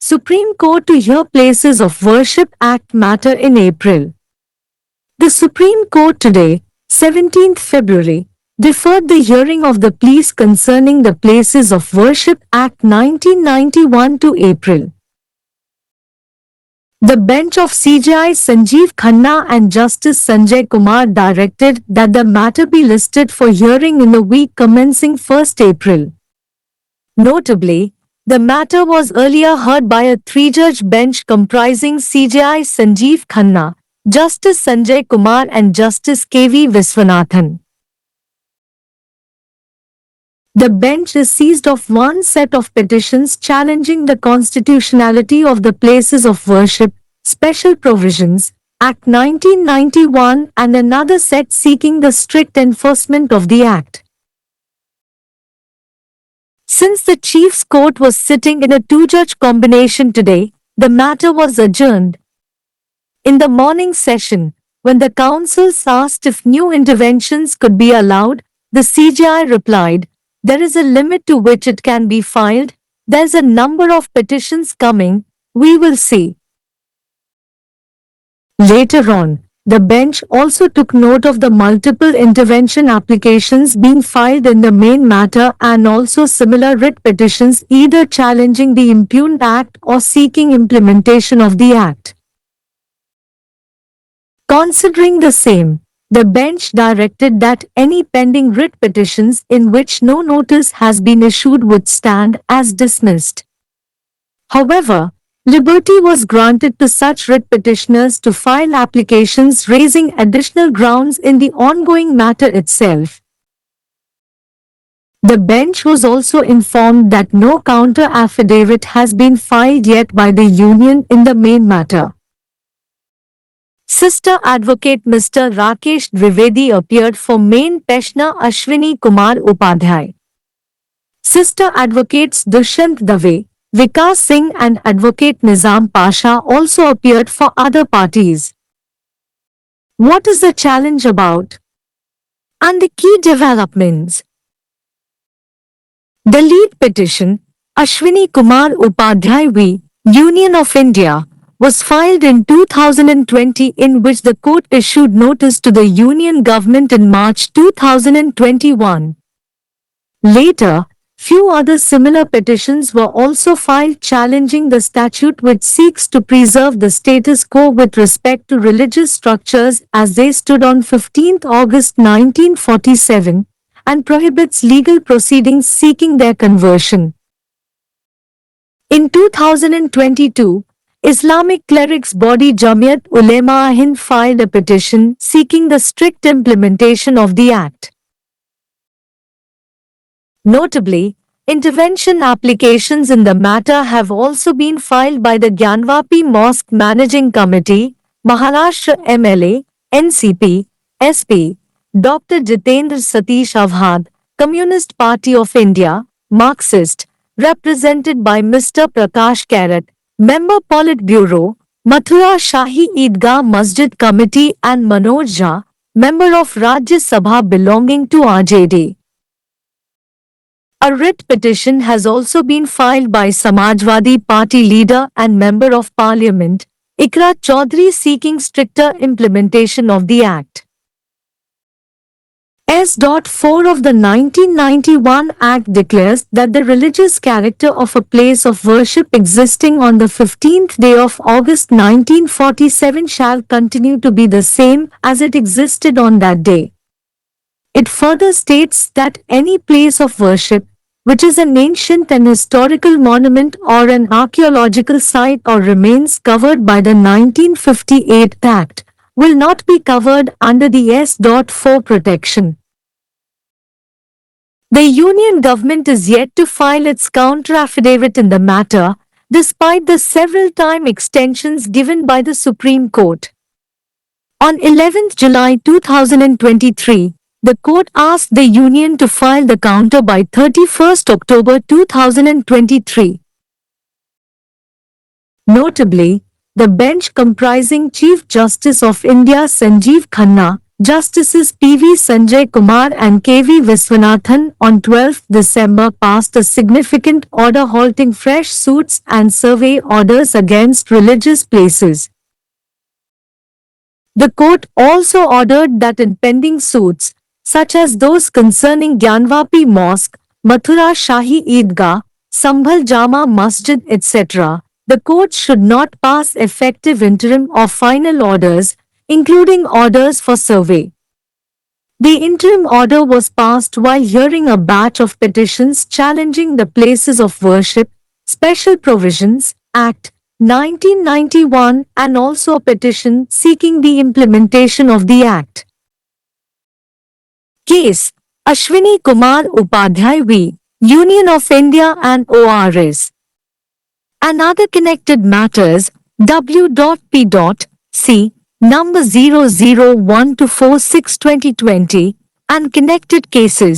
Supreme Court to hear Places of Worship Act matter in April. The Supreme Court today, 17th February, deferred the hearing of the pleas concerning the Places of Worship Act 1991 to April. The bench of CJI Sanjeev Khanna and Justice Sanjay Kumar directed that the matter be listed for hearing in the week commencing 1st April. Notably, the matter was earlier heard by a three-judge bench comprising CJI Sanjeev Khanna, Justice Sanjay Kumar and Justice K.V. Viswanathan. The bench is seized of one set of petitions challenging the constitutionality of the Places of Worship, Special Provisions, Act 1991 and another set seeking the strict enforcement of the Act. Since the Chief's Court was sitting in a two-judge combination today, the matter was adjourned. In the morning session, when the counsels asked if new interventions could be allowed, the CJI replied, "There is a limit to which it can be filed. There's a number of petitions coming, we will see." Later on, the bench also took note of the multiple intervention applications being filed in the main matter and also similar writ petitions either challenging the impugned Act or seeking implementation of the Act. Considering the same, the bench directed that any pending writ petitions in which no notice has been issued would stand as dismissed. However, liberty was granted to such writ petitioners to file applications raising additional grounds in the ongoing matter itself. The bench was also informed that no counter affidavit has been filed yet by the union in the main matter. Sister Advocate Mr. Rakesh Dwivedi appeared for main petitioner Ashwini Kumar Upadhyay. Sister Advocates Dushyant Dave, Vikas Singh and Advocate Nizam Pasha also appeared for other parties. What is the challenge about? And the key developments. The lead petition, Ashwini Kumar Upadhyay v. Union of India, was filed in 2020 in which the court issued notice to the union government in March 2021. Later, few other similar petitions were also filed challenging the statute which seeks to preserve the status quo with respect to religious structures as they stood on 15 August 1947 and prohibits legal proceedings seeking their conversion. In 2022, Islamic clerics body Jamiat Ulema Hind filed a petition seeking the strict implementation of the Act. Notably, intervention applications in the matter have also been filed by the Gyanvapi Mosque Managing Committee, Maharashtra MLA, NCP, SP, Dr. Jitendra Satish Avhad, Communist Party of India, Marxist, represented by Mr. Prakash Karat, Member Politburo, Mathura Shahi Eidgah Masjid Committee and Manoj Jha, Member of Rajya Sabha belonging to RJD. A writ petition has also been filed by Samajwadi Party leader and Member of Parliament, Ikra Chaudhary seeking stricter implementation of the Act. S.4 of the 1991 Act declares that the religious character of a place of worship existing on the 15th day of August 1947 shall continue to be the same as it existed on that day. It further states that any place of worship, which is an ancient and historical monument or an archaeological site or remains covered by the 1958 Act, will not be covered under the S.4 protection. The Union government is yet to file its counter-affidavit in the matter, despite the several-time extensions given by the Supreme Court. On 11 July 2023, the court asked the Union to file the counter by 31 October 2023. Notably, the bench comprising Chief Justice of India Sanjeev Khanna, Justices P.V. Sanjay Kumar and K.V. Viswanathan on 12 December passed a significant order halting fresh suits and survey orders against religious places. The court also ordered that in pending suits, such as those concerning Gyanvapi Mosque, Mathura Shahi Eidgah, Sambhal Jama Masjid etc., the court should not pass effective interim or final orders, including orders for survey. The interim order was passed while hearing a batch of petitions challenging the Places of Worship, Special Provisions Act, 1991 and also a petition seeking the implementation of the Act. Case Ashwini Kumar Upadhyay v. Union of India and ORS. And other connected matters, W.P.C. number 001246-2020, and connected cases.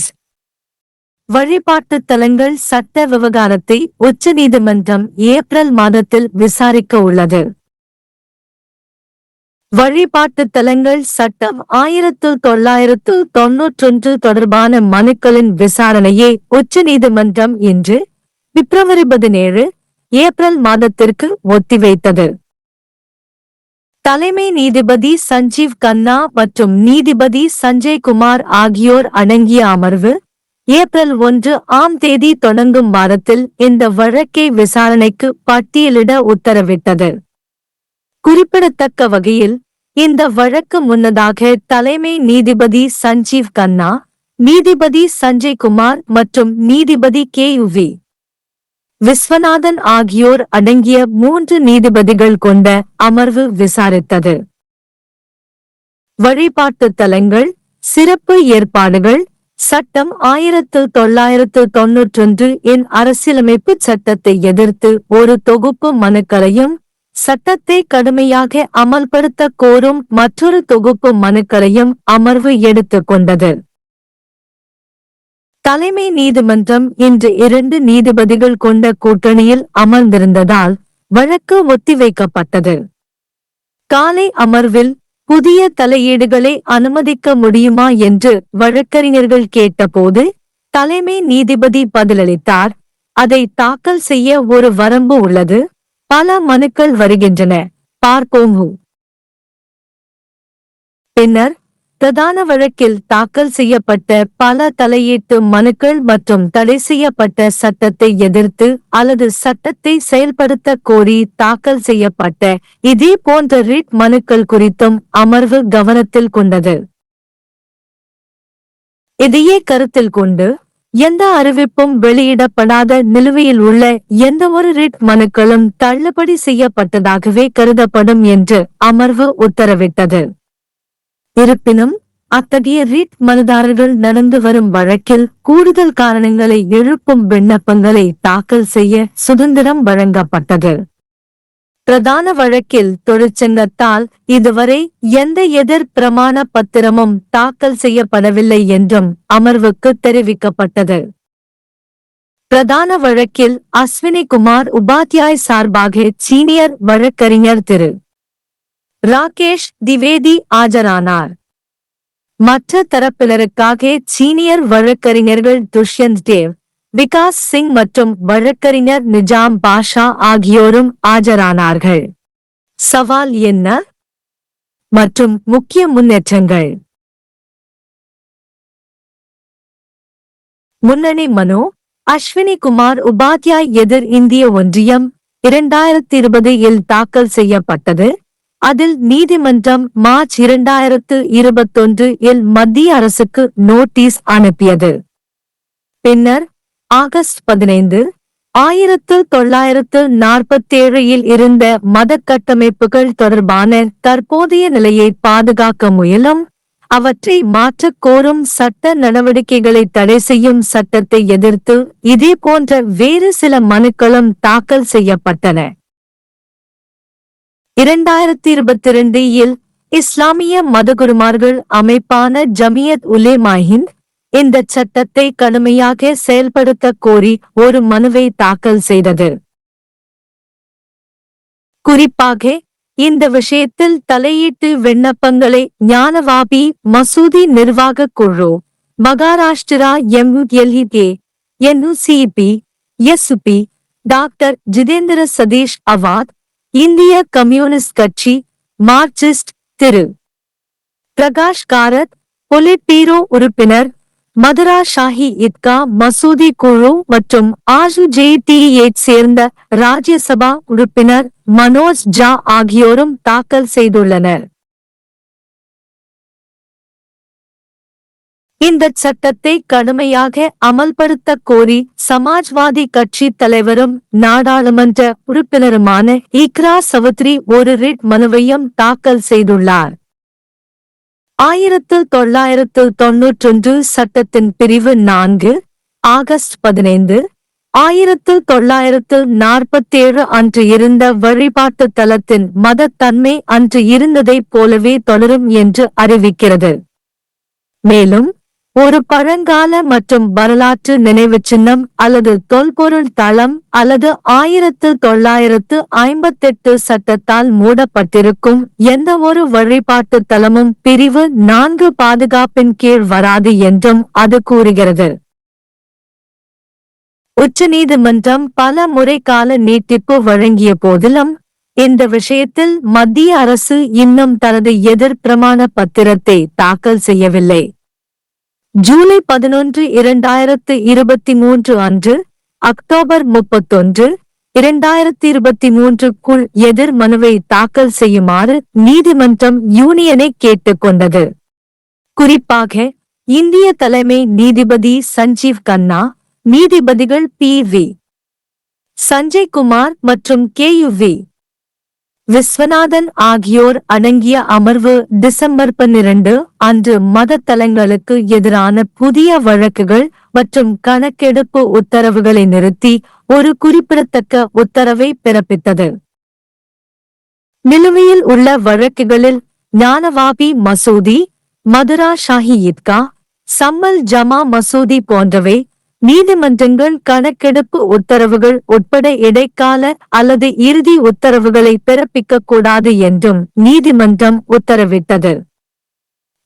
வழிபாட்டு தலங்கள் சட்ட விவகாரத்தை உச்சநீதிமன்றம் April மாதத்தில் விசாரிக்க உள்ளது. வழிபாட்டு தலங்கள் சட்டம் 1991 தொடர்பான மனுக்களின் விசாரணையை உச்சநீதிமன்றம் இன்று பிப்ரவரி 17, ஏப்ரல் மாதத்திற்கு ஒத்திவைத்தது. தலைமை நீதிபதி சஞ்சீவ் கன்னா மற்றும் நீதிபதி சஞ்சய் குமார் ஆகியோர் அடங்கிய அமர்வு ஏப்ரல் 1ஆம் தேதி தொடங்கும் வாரத்தில் இந்த வழக்கை விசாரணைக்கு பட்டியலிட உத்தரவிட்டது. குறிப்பிடத்தக்க வகையில் இந்த வழக்கு முன்னதாக தலைமை நீதிபதி சஞ்சீவ் கன்னா, நீதிபதி சஞ்சய் குமார் மற்றும் நீதிபதி K.V. விஸ்வநாதன் ஆகியோர் அடங்கிய 3 நீதிபதிகள் கொண்ட அமர்வு விசாரித்தது. வழிபாட்டு தலங்கள் சிறப்பு ஏற்பாடுகள் சட்டம் 1991 இன் அரசியலமைப்பு சட்டத்தை எதிர்த்து ஒரு தொகுப்பு மனுக்களையும், சட்டத்தை கடுமையாக அமல்படுத்த கோரும் மற்றொரு தொகுப்பு மனுக்களையும் அமர்வு எடுத்துக் கொண்டது. தலைமை நீதிமன்றம் இன்று 2 நீதிபதிகள் கொண்ட கூட்டணியில் அமர்ந்திருந்ததால் வழக்கு ஒத்திவைக்கப்பட்டது. காலை அமர்வில் புதிய தலையீடுகளை அனுமதிக்க முடியுமா என்று வழக்கறிஞர்கள் கேட்டபோது தலைமை நீதிபதி பதிலளித்தார், அதை தாக்கல் செய்ய ஒரு வரம்பு உள்ளது, பல மனுக்கள் வருகின்றன, பார்ப்போம். பின்னர் பிரதான வழக்கில் தாக்கல் செய்யப்பட்ட பல தலையீட்டு மனுக்கள் மற்றும் தடை செய்யப்பட்ட சட்டத்தை எதிர்த்து அல்லது சட்டத்தை செயல்படுத்த கோரி தாக்கல் செய்யப்பட்ட இதே போன்ற ரிட் மனுக்கள் குறித்தும் அமர்வு கவனத்தில் கொண்டது. இதையே கருத்தில் கொண்டு எந்த அறிவிப்பும் வெளியிடப்படாத நிலுவையில் உள்ள எந்தவொரு ரிட் மனுக்களும் தள்ளுபடி செய்யப்பட்டதாகவே கருதப்படும் என்று அமர்வு உத்தரவிட்டது. இருப்பினும் அத்தகைய ரிட் மனுதாரர்கள் நடந்து வரும் வழக்கில் கூடுதல் காரணங்களை எழுப்பும் விண்ணப்பங்களை தாக்கல் செய்ய சுதந்திரம் வழங்கப்பட்டது. பிரதான வழக்கில் தொழிற்சங்கத்தால் இதுவரை எந்த எதிர் பிரமாண பத்திரமும் தாக்கல் செய்யப்படவில்லை என்றும் அமர்வுக்கு தெரிவிக்கப்பட்டது. பிரதான வழக்கில் அஸ்வினி குமார் உபாத்யாய் சார்பாக சீனியர் வழக்கறிஞர் திரு. ராகேஷ் திவேதி ஆஜரானார். மற்ற தரப்பினருக்காக சீனியர் வழக்கறிஞர்கள் துஷ்யந்த் தேவ், விகாஸ் சிங் மற்றும் வழக்கறிஞர் நிஜாம் பாஷா ஆகியோரும் ஆஜரானார்கள். சவால் என்ன மற்றும் முக்கிய முன்னேற்றங்கள். முன்னணி மனு அஸ்வினி குமார் உபாத்யாய் எதிர் இந்திய ஒன்றியம் 2020 இல் தாக்கல் செய்யப்பட்டது. அதில் நீதிமன்றம் மார்ச் 2021 இல் மத்திய அரசுக்கு நோட்டீஸ் அனுப்பியது. பின்னர் ஆகஸ்ட் 15, 1947 இல் இருந்த மத கட்டமைப்புகள் தொடர்பான தற்போதைய நிலையை பாதுகாக்க முயலும், அவற்றை மாற்றக் கோரும் சட்ட நடவடிக்கைகளை தடை செய்யும் சட்டத்தை எதிர்த்து இதே போன்ற வேறு சில மனுக்களும் தாக்கல் செய்யப்பட்டன. 2022 இல் இஸ்லாமிய மதகுருமார்கள் அமைப்பான ஜமியத் உலேமா ஹிந்த் இந்த சட்டத்தை கடுமையாக செயல்படுத்த கோரி ஒரு மனுவை தாக்கல் செய்தது. குறிப்பாக இந்த விஷயத்தில் தலையீட்டு விண்ணப்பங்களை ஞானவாபி மசூதி நிர்வாகக் குழு, Maharashtra MULEK, NUCP, SUP, doctor Jitendra Satish Awhad, இந்திய கம்யூனிஸ்ட் கட்சி, மார்க்சிஸ்ட், திரு. பிரகாஷ் காரத், பொலிட் பீரோ உறுப்பினர், மதுரா ஷாஹி இத்கா மசூதி குழு மற்றும் AJTயைச் சேர்ந்த ராஜ்யசபா உறுப்பினர் மனோஜ் ஜா ஆகியோரும் தாக்கல் செய்துள்ளனர். இந்த சட்டத்தை கடுமையாக அமல்படுத்தக் கோரி சமாஜ்வாதி கட்சி தலைவரும் நாடாளுமன்ற உறுப்பினருமான இக்ரா சவுத்ரி ஒரு ரிட் மனுவையும் தாக்கல் செய்துள்ளார். 1991 சட்டத்தின் பிரிவு 4, ஆகஸ்ட் 15, 1947 அன்று இருந்த வழிபாட்டு தலத்தின் மதத்தன்மை அன்று இருந்ததைப் போலவே தொடரும் என்று அறிவிக்கிறது. மேலும் ஒரு பழங்கால மற்றும் வரலாற்று நினைவுச் சின்னம் அல்லது தொல்பொருள் தளம் அல்லது 1958 சட்டத்தால் மூடப்பட்டிருக்கும் எந்தவொரு வழிபாட்டு தலமும் பிரிவு 4 பாதுகாப்பின் கீழ் வராது என்றும் அது கூறுகிறது. உச்சநீதிமன்றம் பல முறை கால நீட்டிப்பு வழங்கிய போதிலும் இந்த விஷயத்தில் மத்திய அரசு இன்னும் தனது எதிர் பிரமாண பத்திரத்தை தாக்கல் செய்யவில்லை. ஜூலை 11, 2023 அன்று அக்டோபர் 31, 2023க்குள் எதிர் மனுவை தாக்கல் செய்யுமாறு நீதிமன்றம் யூனியனை கேட்டுக்கொண்டது. குறிப்பாக இந்திய தலைமை நீதிபதி சஞ்சீவ் கன்னா, நீதிபதிகள் PV சஞ்சய் குமார் மற்றும் KUV விஸ்வநாதன் ஆகியோர் அடங்கிய அமர்வு டிசம்பர் 12 அன்று மதத்தலங்களுக்கு எதிரான புதிய வழக்குகள் மற்றும் கணக்கெடுப்பு உத்தரவுகளை நிறுத்தி ஒரு குறிப்பிடத்தக்க உத்தரவை பிறப்பித்தது. நிலுவையில் உள்ள வழக்குகளில் ஞானவாபி மசூதி, மதுரா ஷாஹி இத்கா, சம்மல் ஜமா மசூதி போன்றவை நீதிமன்றங்கள் கணக்கெடுப்பு உத்தரவுகள் உட்பட இடைக்கால அல்லது இறுதி உத்தரவுகளை பிறப்பிக்கக் கூடாது என்றும் நீதிமன்றம் உத்தரவிட்டது.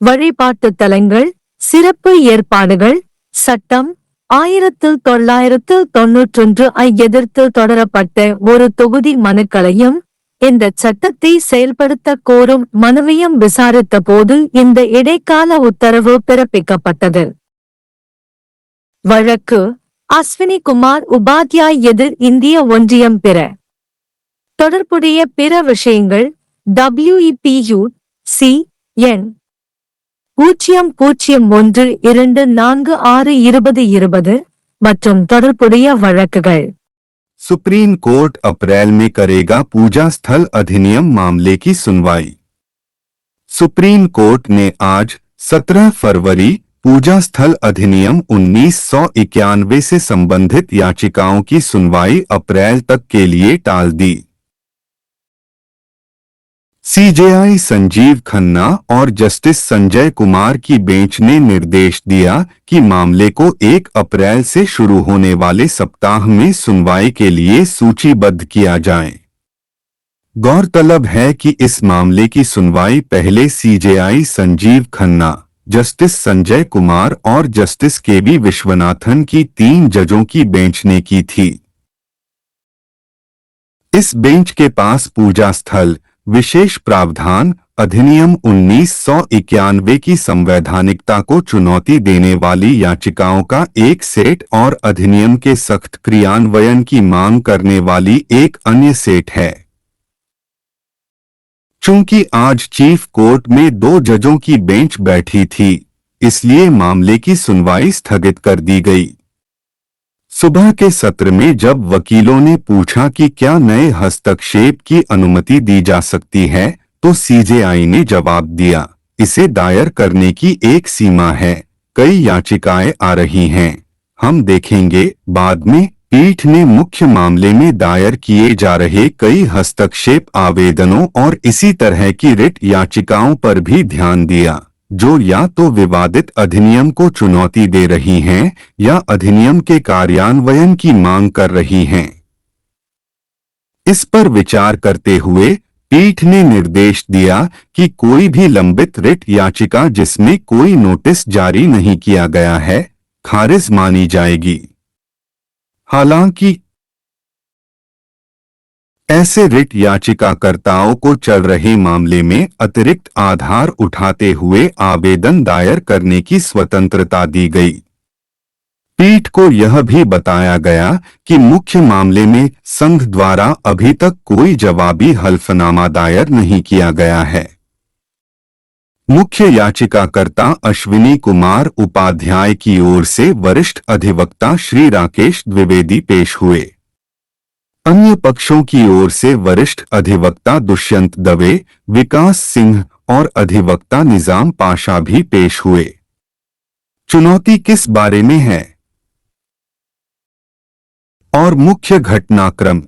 வழிபாட்டுத் தலங்கள், சிறப்பு ஏற்பாடுகள் சட்டம் 1991 ஐ எதிர்த்து தொடரப்பட்ட ஒரு தொகுதி மனுக்களையும் இந்த சட்டத்தை செயல்படுத்த கோரும் மனுவையும் விசாரித்த போது இந்த இடைக்கால உத்தரவு பிறப்பிக்கப்பட்டது. வழக்கு அஸ்வினி குமார் உபாத்யாய் எதிர் இந்திய ஒன்றியம். பிற தொடர்புடைய பிற விஷயங்கள் WEPU CN 0012242020 மற்றும் தொடர்புடைய வழக்குகள். सुप्रीम कोर्ट अप्रैल में करेगा पूजा स्थल अधिनियम मामले की सुनवाई। सुप्रीम कोर्ट ने आज 17 फरवरी पूजा स्थल अधिनियम 1991 से संबंधित याचिकाओं की सुनवाई अप्रैल तक के लिए टाल दी। CJI संजीव खन्ना और जस्टिस संजय कुमार की बेंच ने निर्देश दिया कि मामले को 1 अप्रैल से शुरू होने वाले सप्ताह में सुनवाई के लिए सूचीबद्ध किया जाए। गौरतलब है कि इस मामले की सुनवाई पहले CJI संजीव खन्ना, जस्टिस संजय कुमार और जस्टिस KB विश्वनाथन की 3 जजों की बेंच ने की थी। इस बेंच के पास पूजा स्थल विशेष प्रावधान अधिनियम 1991 की संवैधानिकता को चुनौती देने वाली याचिकाओं का एक सेट और अधिनियम के सख्त क्रियान्वयन की मांग करने वाली एक अन्य सेट है। चूंकि आज चीफ कोर्ट में 2 जजों की बेंच बैठी थी, इसलिए मामले की सुनवाई स्थगित कर दी गई। सुबह के सत्र में जब वकीलों ने पूछा कि क्या नए हस्तक्षेप की अनुमति दी जा सकती है, तो CJI ने जवाब दिया, इसे दायर करने की एक सीमा है, कई याचिकाएं आ रही हैं, हम देखेंगे बाद में। पीठ ने मुख्य मामले में दायर किए जा रहे कई हस्तक्षेप आवेदनों और इसी तरह की रिट याचिकाओं पर भी ध्यान दिया, जो या तो विवादित अधिनियम को चुनौती दे रही हैं या अधिनियम के कार्यान्वयन की मांग कर रही हैं। इस पर विचार करते हुए पीठ ने निर्देश दिया कि कोई भी लंबित रिट याचिका जिसमें कोई नोटिस जारी नहीं किया गया है, खारिज मानी जाएगी। हालांकि ऐसे रिट याचिकाकर्ताओं को चल रहे मामले में अतिरिक्त आधार उठाते हुए आवेदन दायर करने की स्वतंत्रता दी गई। पीठ को यह भी बताया गया कि मुख्य मामले में संघ द्वारा अभी तक कोई जवाबी हल्फनामा दायर नहीं किया गया है। मुख्य याचिकाकर्ता अश्विनी कुमार उपाध्याय की ओर से वरिष्ठ अधिवक्ता श्री राकेश द्विवेदी पेश हुए। अन्य पक्षों की ओर से वरिष्ठ अधिवक्ता दुष्यंत दवे, विकास सिंह और अधिवक्ता निजाम पाशा भी पेश हुए। चुनौती किस बारे में है और मुख्य घटनाक्रम।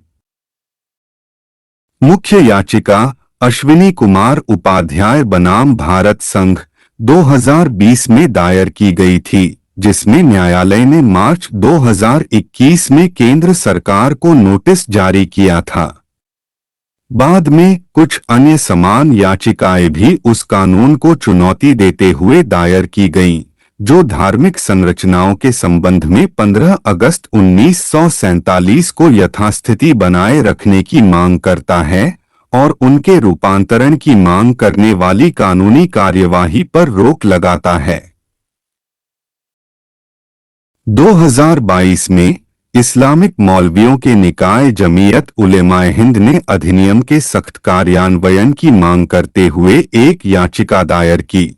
मुख्य याचिका अश्विनी कुमार उपाध्याय बनाम भारत संघ 2020 में दायर की गई थी, जिसमें न्यायालय ने मार्च 2021 में केंद्र सरकार को नोटिस जारी किया था। बाद में कुछ अन्य समान याचिकाएं भी उस कानून को चुनौती देते हुए दायर की गईं, जो धार्मिक संरचनाओं के संबंध में 15 अगस्त 1947 को यथास्थिति बनाए रखने की मांग करता है और उनके रूपांतरण की मांग करने वाली कानूनी कार्यवाही पर रोक लगाता है। 2022 में इस्लामिक मौलवियों के निकाय जमीयत उलेमाए हिंद ने अधिनियम के सख्त कार्यान्वयन की मांग करते हुए एक याचिका दायर की।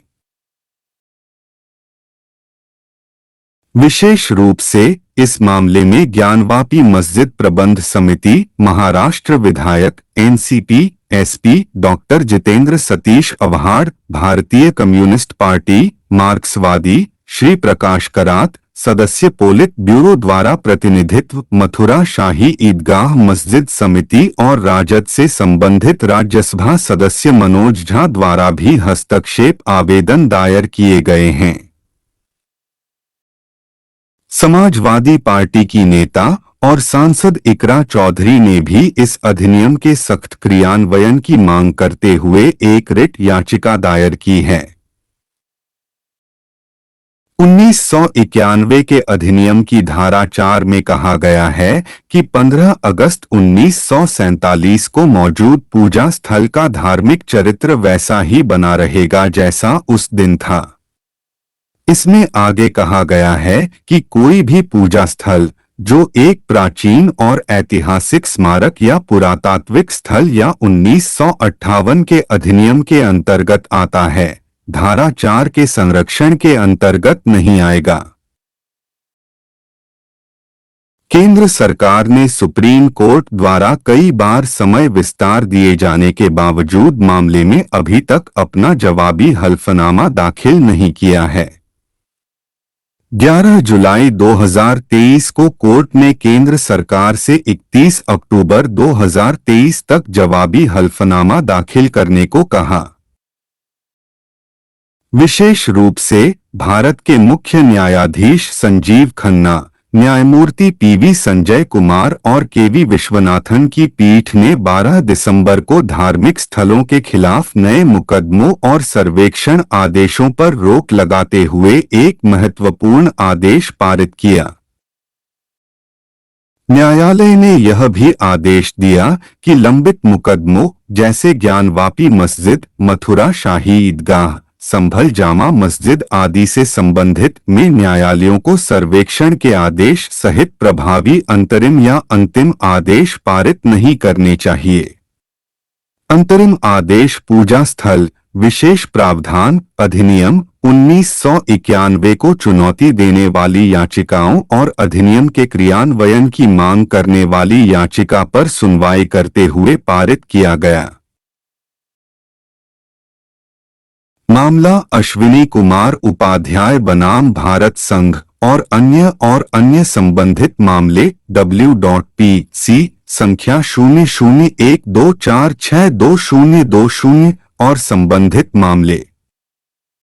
विशेष रूप से इस मामले में ज्ञानवापी मस्जिद प्रबंध समिति, महाराष्ट्र विधायक NCP SP doctor Jitendra Satish Awhad, भारतीय कम्युनिस्ट पार्टी, मार्क्सवादी श्री प्रकाश करात, सदस्य पोलित ब्यूरो द्वारा प्रतिनिधित्व, मथुरा शाही ईदगाह मस्जिद समिति और राजद से संबंधित राज्यसभा सदस्य मनोज झा द्वारा भी हस्तक्षेप आवेदन दायर किए गए हैं। समाजवादी पार्टी की नेता और सांसद इकरा चौधरी ने भी इस अधिनियम के सख्त क्रियान्वयन की मांग करते हुए एक रिट याचिका दायर की है। 1991 के अधिनियम की धारा 4 में कहा गया है कि 15 अगस्त 1947 को मौजूद पूजा स्थल का धार्मिक चरित्र वैसा ही बना रहेगा जैसा उस दिन था। इसमें आगे कहा गया है कि कोई भी पूजा स्थल जो एक प्राचीन और ऐतिहासिक स्मारक या पुरातात्विक स्थल या 1958 के अधिनियम के अंतर्गत आता है, धारा 4 के संरक्षण के अंतर्गत नहीं आएगा। केंद्र सरकार ने सुप्रीम कोर्ट द्वारा कई बार समय विस्तार दिए जाने के बावजूद मामले में अभी तक अपना जवाबी हल्फनामा दाखिल नहीं किया है। 11 जुलाई 2023 को कोर्ट ने केंद्र सरकार से 31 अक्टूबर 2023 तक जवाबी हल्फनामा दाखिल करने को कहा। विशेष रूप से भारत के मुख्य न्यायाधीश संजीव खन्ना, न्यायमूर्ति पीवी संजय कुमार और केवी विश्वनाथन की पीठ ने 12 दिसंबर को धार्मिक स्थलों के खिलाफ नए मुकदमों और सर्वेक्षण आदेशों पर रोक लगाते हुए एक महत्वपूर्ण आदेश पारित किया। न्यायालय ने यह भी आदेश दिया कि लंबित मुकदमों जैसे ज्ञानवापी मस्जिद, मथुरा शाही ईदगाह, संभल जामा मस्जिद आदि से संबंधित में न्यायालयों को सर्वेक्षण के आदेश सहित प्रभावी अंतरिम या अंतिम आदेश पारित नहीं करने चाहिए। अंतरिम आदेश पूजा स्थल विशेष प्रावधान अधिनियम 1991 को चुनौती देने वाली याचिकाओं और अधिनियम के क्रियान्वयन की मांग करने वाली याचिका पर सुनवाई करते हुए पारित किया गया। मामला अश्विनी कुमार उपाध्याय बनाम भारत संघ और अन्य संबंधित मामले W.PC संख्या 0012462020 और संबंधित मामले